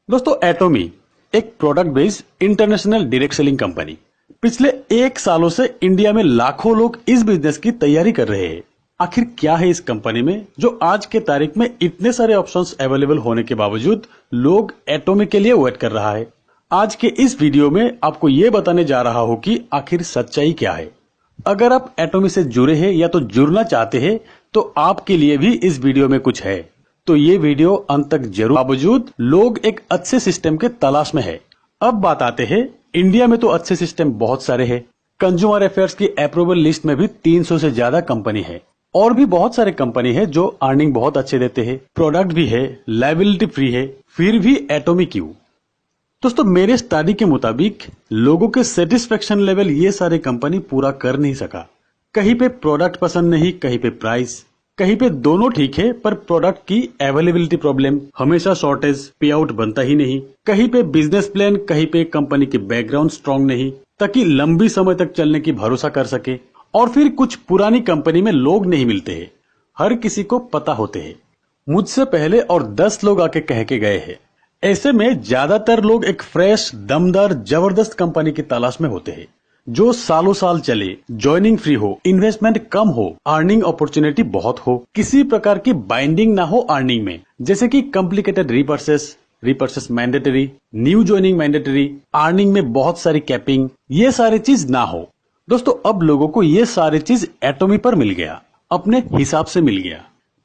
दोस्तों, एटोमी एक product based international direct selling company पिछले 1 सालों से इंडिया में लाखों लोग इस बिजनेस की तैयारी कर रहे हैं। आखिर क्या है इस कंपनी में जो आज के तारीख में इतने सारे ऑप्शंस अवेलेबल होने के बावजूद लोग एटोमी के लिए वेट कर रहा है। आज के इस वीडियो में आपको ये बताने जा रहा हूं कि आखिर सच्चाई क्या है। अगर आप एटोमी से जुड़े हैं या तो जुड़ना चाहते हैं तो आपके लिए भी इस वीडियो में कुछ है, तो ये वीडियो अंत तक जरूर। बावजूद लोग एक अच्छे सिस्टम के तलाश में है। अब बात आते हैं, इंडिया में तो अच्छे सिस्टम बहुत सारे हैं। कंज्यूमर अफेयर्स की अप्रूवल लिस्ट में भी 300 से ज्यादा कंपनी है और भी बहुत सारे कंपनी है जो अर्निंग बहुत अच्छे देते हैं, प्रोडक्ट भी है, लायबिलिटी फ्री है, फिर भी एटोमी क्यों? दोस्तों, मेरे स्टडी के मुताबिक लोगों के सेटिस्फेक्शन लेवल ये सारे कंपनी पूरा कर नहीं सका। कहीं पे प्रोडक्ट पसंद नहीं, कहीं पे प्राइस, कहीं पे दोनों ठीक है पर प्रोडक्ट की अवेलेबिलिटी प्रॉब्लम, हमेशा शॉर्टेज, पे आउट बनता ही नहीं। कहीं पे बिजनेस प्लान, कहीं पे कंपनी के बैकग्राउंड स्ट्रांग नहीं ताकि लंबी समय तक चलने की भरोसा कर सके। और फिर कुछ पुरानी कंपनी में लोग नहीं मिलते हैं, हर किसी को पता होते हैं। मुझसे पहले और 10 लोग आके कह के गए हैं। ऐसे में ज्यादातर लोग एक फ्रेश, दमदार, जबरदस्त कंपनी की तलाश में होते हैं जो सालों साल चले, ज्वाइनिंग फ्री हो, इन्वेस्टमेंट कम हो, अर्निंग अपॉर्चुनिटी बहुत हो, किसी प्रकार की बाइंडिंग ना हो अर्निंग में, जैसे कि कॉम्प्लिकेटेड रिपर्सेस mandatory, new joining mandatory, earning में बहुत सारी कैपिंग, ये सारी चीज ना हो। दोस्तों, अब लोगों को ये सारी चीज एटोमी पर मिल गया, अपने हिसाब से मिल गया।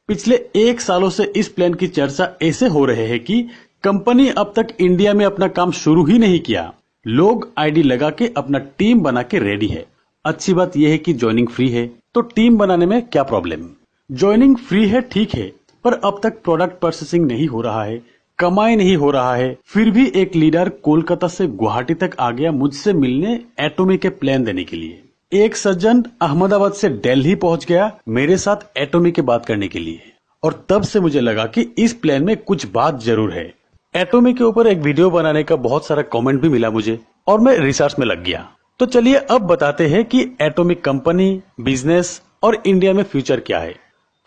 पिछले 1 सालों से इस प्लान की चर्चा ऐसे हो रहे है कि कंपनी अब तक इंडिया में अपना काम शुरू ही नहीं किया। लोग आईडी लगा के अपना टीम बना के रेडी है। अच्छी बात यह है कि ज्वाइनिंग फ्री है, तो टीम बनाने में क्या प्रॉब्लम? ज्वाइनिंग फ्री है, ठीक है, पर अब तक प्रोडक्ट प्रोसेसिंग नहीं हो रहा है, कमाई नहीं हो रहा है। फिर भी एक लीडर कोलकाता से गुवाहाटी तक आ गया मुझसे मिलने, एटोमी के प्लान देने के लिए। एक सज्जन अहमदाबाद से दिल्ली पहुंच गया मेरे साथ एटोमी की बात करने के लिए। और तब से मुझे लगा कि इस प्लान में कुछ बात जरूर है। एटोमी के ऊपर एक वीडियो बनाने का बहुत सारा कमेंट भी मिला मुझे और मैं रिसर्च में लग गया। तो चलिए अब बताते हैं कि एटोमी कंपनी, बिजनेस और इंडिया में फ्यूचर क्या है।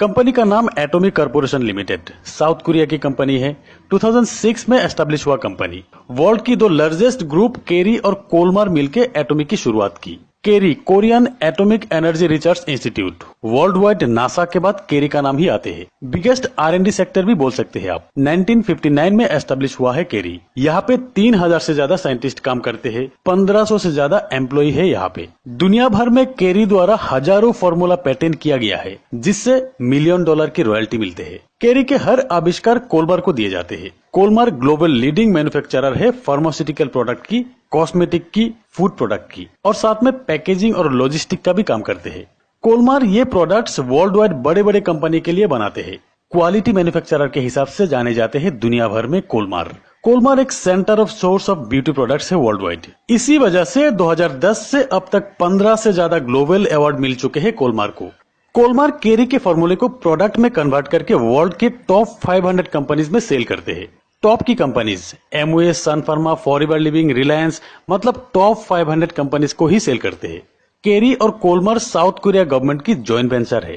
कंपनी का नाम Atomy corporation limited, south Korea की कंपनी है। 2006 में एस्टेब्लिश हुआ कंपनी। वर्ल्ड की 2 लार्जेस्ट ग्रुप केरी और कोलमार मिलकर एटोमी की शुरुआत की। KERI, Korean atomic energy research institute, world wide NASA के बाद केरी का नाम ही आते हैं। बिगेस्ट R&D सेक्टर भी बोल सकते हैं आप। 1959 में एस्टेब्लिश हुआ है केरी। यहाँ पे 3000 से ज्यादा साइंटिस्ट काम करते हैं, 1500 से ज्यादा एम्प्लॉय है यहाँ पे। दुनिया भर में केरी द्वारा हजारों फॉर्मूला पेटेंट किया गया है जिससे $1 मिलियन की रॉयल्टी मिलते हैं। केरी के हर आविष्कार कोलमार को दिए जाते हैं। कोलमार ग्लोबल लीडिंग मैन्युफैक्चरर है फार्मास्यूटिकल प्रोडक्ट की, कॉस्मेटिक की, फूड प्रोडक्ट की और साथ में पैकेजिंग और लॉजिस्टिक का भी काम करते हैं। कोलमार ये प्रोडक्ट्स वर्ल्ड वाइड बड़े बड़े कंपनी के लिए बनाते हैं। क्वालिटी मैन्युफैक्चरर के हिसाब से जाने जाते हैं दुनिया भर में कोलमार एक centre of source of beauty products है वर्ल्ड वाइड। इसी वजह से 2010 से अब तक 15 से ज्यादा ग्लोबल अवार्ड मिल चुके हैं कोलमार को। कोलमार केरी के फॉर्मूले को प्रोडक्ट में कन्वर्ट करके वर्ल्ड के टॉप 500 कंपनीज में सेल करते हैं। टॉप की कंपनीज एमवे, सन फार्मा, फॉरएवर लिविंग, रिलायंस, मतलब टॉप 500 कंपनीज को ही सेल करते हैं। केरी और कोलमार साउथ कोरिया गवर्नमेंट की जॉइंट वेंचर है।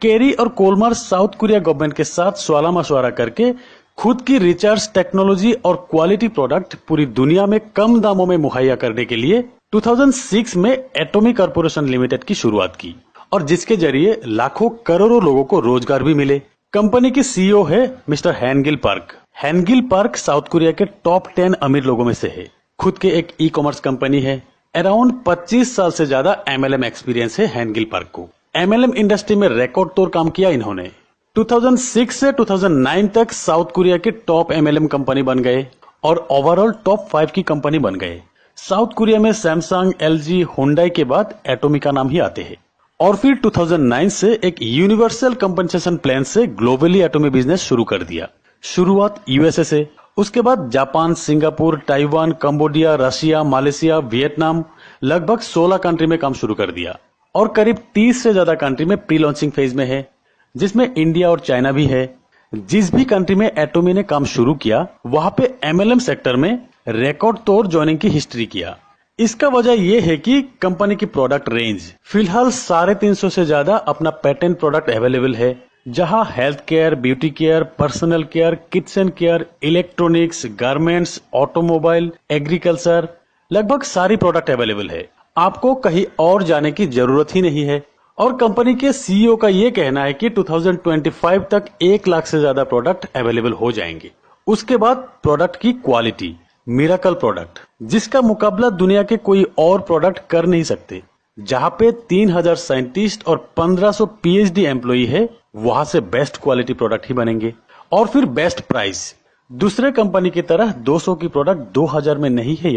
केरी और कोलमार साउथ कोरिया गवर्नमेंट के साथ सलाह मशवरा करके खुद की रिसर्च, टेक्नोलॉजी और क्वालिटी प्रोडक्ट पूरी दुनिया में कम दामों में मुहैया करने के लिए 2006 में एटोमी कॉर्पोरेशन लिमिटेड की शुरुआत की और जिसके जरिए लाखों करोड़ों लोगों को रोजगार भी मिले। कंपनी की सीईओ है mister Hangil Park. Hangil Park South Korea के टॉप 10 अमीर लोगों में से है। खुद के एक ई-कॉमर्स कंपनी है। अराउंड 25 साल से ज्यादा MLM एक्सपीरियंस है हैनगिल पार्क को। MLM इंडस्ट्री में रिकॉर्ड तोड़ काम किया इन्होंने। 2006 से 2009 तक साउथ कोरिया के टॉप MLM कंपनी बन गए और ओवरऑल टॉप 5 की कंपनी बन गए। साउथ कोरिया में सैमसंग, LG, हुंडई के बाद एटोमी का नाम ही आते हैं। और फिर 2009 से एक यूनिवर्सल कंपनसेशन प्लान से ग्लोबली एटोमी बिजनेस शुरू कर दिया। शुरुआत USA से, उसके बाद Japan, Singapore, Taiwan, Cambodia, Russia, Malaysia, Vietnam, लगभग 16 कंट्री में काम शुरू कर दिया और करीब 30 से ज्यादा कंट्री में प्री लॉन्चिंग फेज में है, जिसमें इंडिया और चाइना भी है। जिस भी कंट्री में एटोमी ने काम शुरू किया वहां पे MLM सेक्टर में रिकॉर्ड तोड़ ज्वाइनिंग की हिस्ट्री किया। इसका वजह यह है कि कंपनी की प्रोडक्ट रेंज फिलहाल 350 से ज्यादा अपना पेटेंट प्रोडक्ट अवेलेबल है। जहां health care, beauty care, personal care, kitchen care, electronics, garments, automobile, agriculture, लगभग सारी प्रोडक्ट अवेलेबल है। आपको कहीं और जाने की जरूरत ही नहीं है। और कंपनी के सीईओ का ये कहना है कि 2025 तक 1 लाख से ज्यादा प्रोडक्ट अवेलेबल हो जाएंगे। उसके बाद प्रोडक्ट की क्वालिटी, मिरेकल प्रोडक्ट, जिसका मुकाबला दुनिया के कोई और प्रोडक्ट कर नहीं सकते। जहां पे 3000 साइंटिस्ट और 1500 पीएचडी एम्प्लॉई है, वहां से बेस्ट क्वालिटी प्रोडक्ट ही बनेंगे। और फिर बेस्ट प्राइस, दूसरे कंपनी की तरह 200 की प्रोडक्ट 2000 में नहीं है।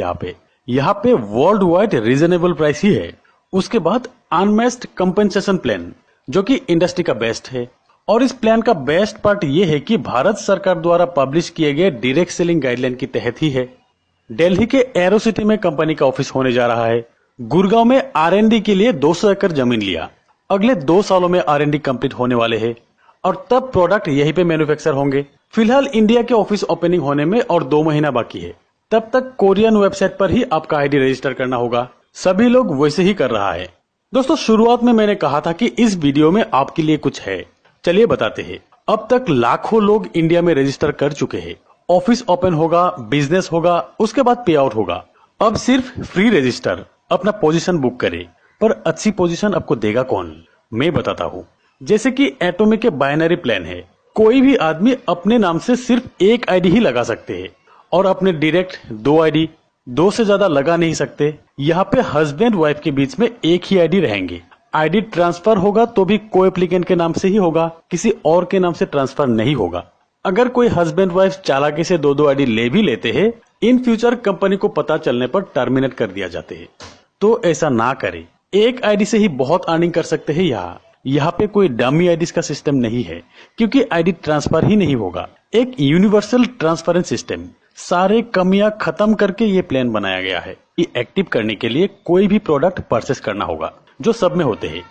यहाँ पे वर्ल्ड वाइड रीजनेबल प्राइस ही है। उसके बाद अनमैच्ड कंपेंसेशन प्लान, जो कि इंडस्ट्री का बेस्ट है। और इस प्लान का बेस्ट पार्ट ये है कि भारत सरकार द्वारा पब्लिश किए गए डायरेक्ट सेलिंग गाइडलाइन के तहत ही है। दिल्ली के एरो सिटी में कंपनी का ऑफिस होने जा रहा है। गुड़गांव में आरएनडी के लिए 200 एकड़ जमीन लिया। अगले 2 सालों में आरएनडी कंप्लीट होने वाले हैं और तब प्रोडक्ट यहीं पे मैन्युफैक्चर होंगे। फिलहाल इंडिया के ऑफिस ओपनिंग होने में और 2 महीना बाकी है। तब तक कोरियन वेबसाइट पर ही आपका आईडी रजिस्टर करना होगा। सभी लोग वैसे ही कर रहा है। दोस्तों, शुरुआत में मैंने कहा था कि इस वीडियो में आपके लिए कुछ है। चलिए बताते हैं। अब तक लाखों लोग इंडिया में रजिस्टर कर चुके हैं। ऑफिस ओपन होगा, बिजनेस होगा, उसके बाद पे आउट होगा। अब सिर्फ फ्री रजिस्टर, अपना पोजीशन बुक करें। पर अच्छी पोजीशन आपको देगा कौन, मैं बताता हूँ। जैसे कि एटॉमिक के बाइनरी प्लान है। कोई भी आदमी अपने नाम से सिर्फ एक आईडी ही लगा सकते हैं और अपने डायरेक्ट 2 आईडी, 2 से ज्यादा लगा नहीं सकते। यहाँ पे हस्बैंड वाइफ के बीच में एक ही आईडी रहेंगे। आईडी ट्रांसफर होगा तो भी को एप्लीकेंट के नाम से ही होगा, किसी और के नाम से ट्रांसफर नहीं होगा। अगर कोई हस्बैंड वाइफ चालाकी से 2-2 आईडी ले भी लेते हैं, इन फ्यूचर कंपनी को पता चलने पर टर्मिनेट कर दिया जाते हैं। तो ऐसा ना करें। एक आईडी से ही बहुत अर्निंग कर सकते हैं। यहाँ पे कोई डमी आईडीज का सिस्टम नहीं है, क्योंकि आईडी ट्रांसफर ही नहीं होगा। एक यूनिवर्सल ट्रांसफरेंस सिस्टम, सारे कमियां खत्म करके ये प्लान बनाया गया है। ये एक्टिव करने के लिए कोई भी प्रोडक्ट परचेस करना होगा, जो सब में होते हैं।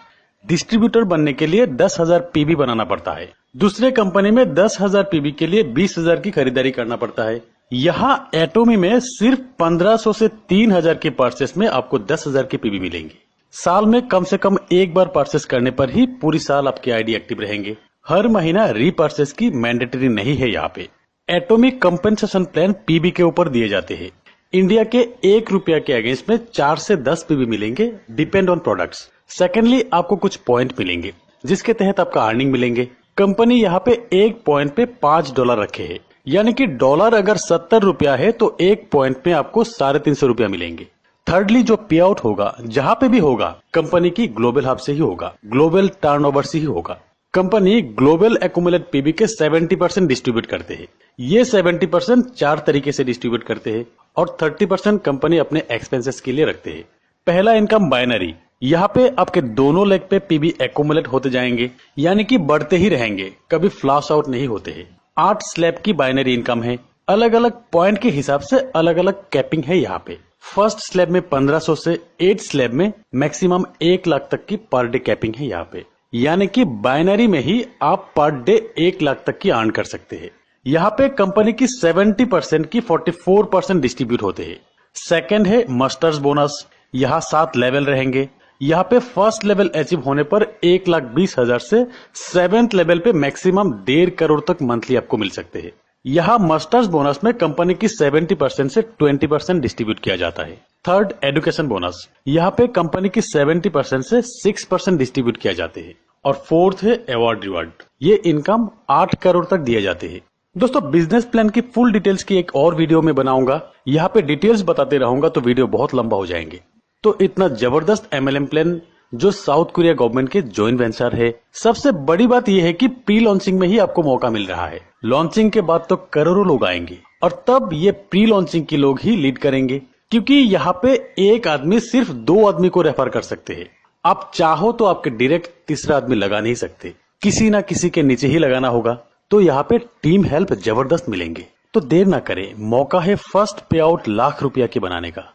डिस्ट्रीब्यूटर बनने के लिए 10,000 पीबी बनाना पड़ता है। दूसरे कंपनी में 10,000 पीबी के लिए 20,000 की खरीदारी करना पड़ता है। यहाँ एटोमी में सिर्फ 1500 से 3000 की परचेस में आपको 10,000 की पीबी मिलेंगे। साल में कम से कम एक बार परचेस करने पर ही पूरी साल आपके आईडी एक्टिव रहेंगे। हर महीना रीपर्चेस की मैंडेटरी नहीं है। यहाँ पे एटॉमिक कंपेंसेशन प्लान पीबी के ऊपर दिए जाते हैं। इंडिया के 1 रुपया के अगेंस्ट में 4 से 10 पीबी मिलेंगे, डिपेंड ऑन प्रोडक्ट्स। सेकेंडली, आपको कुछ पॉइंट मिलेंगे, जिसके तहत आपका अर्निंग मिलेंगे। कंपनी यहाँ पे 1 पॉइंट पे $5 रखे है, यानी कि डॉलर अगर 70 रुपया है तो 1 पॉइंट में आपको 350 रुपया मिलेंगे। थर्डली, जो पे आउट होगा, जहां पे भी होगा, कंपनी की ग्लोबल हब से ही होगा, ग्लोबल टर्नओवर से ही होगा। कंपनी ग्लोबल एक्यूमुलेट पीबी के 70% डिस्ट्रीब्यूट करते हैं। ये 70% 4 तरीके से डिस्ट्रीब्यूट करते हैं और 30% कंपनी अपने एक्सपेंसेस के लिए रखते हैं। पहला इनकम बाइनरी, यहाँ पे आपके दोनों लेग पे पीबी एक्यूमुलेट होते जाएंगे, यानी कि बढ़ते ही रहेंगे, कभी फ्लैश आउट नहीं होते हैं। 8 स्लैब की बाइनरी इनकम है। अलग अलग पॉइंट के हिसाब से अलग अलग कैपिंग है। यहाँ पे फर्स्ट स्लैब में 1500 से 8 स्लैब में मैक्सिमम 1 लाख तक की पर डे कैपिंग है। यहाँ पे यानी कि बाइनरी में ही आप पर डे 1 लाख तक की अर्न कर सकते हैं। यहाँ पे कंपनी की 70% की 44% डिस्ट्रीब्यूट होते हैं। सेकंड है मास्टर्स बोनस। यहाँ 7 लेवल रहेंगे। यहाँ पे फर्स्ट लेवल अचीव होने पर 1,20,000 से 7th लेवल पे मैक्सिमम 1.5 करोड़ तक मंथली आपको मिल सकते हैं। यहाँ मास्टर्स बोनस में कंपनी की 70% से 20% डिस्ट्रीब्यूट किया जाता है। Third, education bonus. यहाँ पे कंपनी की 70% से 6% डिस्ट्रीब्यूट किया जाते हैं। और फोर्थ है अवार्ड रिवार्ड। ये इनकम 8 करोड़ तक दिए जाते हैं। दोस्तों, बिजनेस प्लान की फुल डिटेल्स की एक और वीडियो में बनाऊंगा। यहाँ पे डिटेल्स बताते रहूंगा तो वीडियो बहुत लंबा हो जाएंगे। तो इतना जबरदस्त एमएलएम प्लान जो साउथ कोरिया गवर्नमेंट के जॉइंट वेंचर है। सबसे बड़ी बात यह है कि प्री लॉन्चिंग में ही आपको मौका मिल रहा है। लॉन्चिंग के बाद तो करोड़ों लोग आएंगे और तब ये प्री लॉन्चिंग के लोग ही लीड करेंगे, क्योंकि यहाँ पे एक आदमी सिर्फ 2 आदमी को रेफर कर सकते हैं। आप चाहो तो आपके डायरेक्ट तीसरा आदमी लगा नहीं सकते, किसी ना किसी के नीचे ही लगाना होगा। तो यहाँ पे टीम हेल्प जबरदस्त मिलेंगे। तो देर ना करें, मौका है फर्स्ट पे आउट लाख रुपया की बनाने का।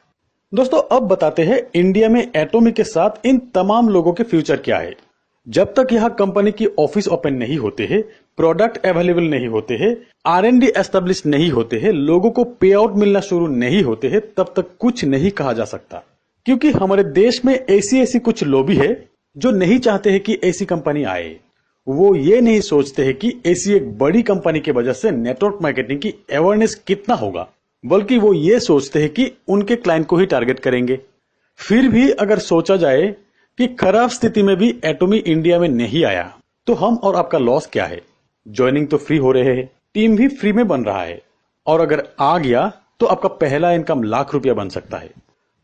दोस्तों, अब बताते हैं इंडिया में एटॉमिक के साथ इन तमाम लोगों के फ्यूचर क्या है। जब तक यहाँ कंपनी की ऑफिस ओपन नहीं होते हैं, प्रोडक्ट अवेलेबल नहीं होते हैं, आरएनडी एस्टेब्लिश नहीं होते हैं, लोगों को पे आउट मिलना शुरू नहीं होते हैं, तब तक कुछ नहीं कहा जा सकता। क्योंकि हमारे देश में ऐसी कुछ लॉबी है जो नहीं चाहते हैं कि ऐसी कंपनी आए। वो ये नहीं सोचते हैं कि ऐसी एक बड़ी कंपनी की वजह से नेटवर्क मार्केटिंग की अवेयरनेस कितना होगा, बल्कि वो ये सोचते हैं कि उनके क्लाइंट को ही टारगेट करेंगे। फिर भी अगर सोचा जाए कि खराब स्थिति में भी एटोमी इंडिया में नहीं आया तो हम और आपका लॉस क्या है? ज्वाइनिंग तो फ्री हो रहे हैं, टीम भी फ्री में बन रहा है, और अगर आ गया तो आपका पहला इनकम ₹1,00,000 बन सकता है।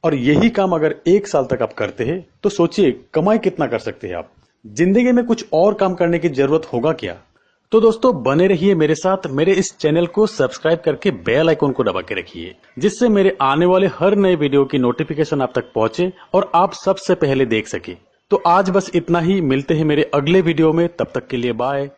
और यही काम अगर 1 साल तक आप करते हैं तो सोचिए कमाई कितना कर सकते हैं आप। जिंदगी में कुछ और काम करने की जरूरत होगा क्या? तो दोस्तों बने रहिए मेरे साथ, मेरे इस चैनल को सब्सक्राइब करके बेल आइकन को दबा के रखिए, जिससे मेरे आने वाले हर नए वीडियो की नोटिफिकेशन आप तक पहुंचे और आप सबसे पहले देख सके। तो आज बस इतना ही, मिलते हैं मेरे अगले वीडियो में, तब तक के लिए बाय।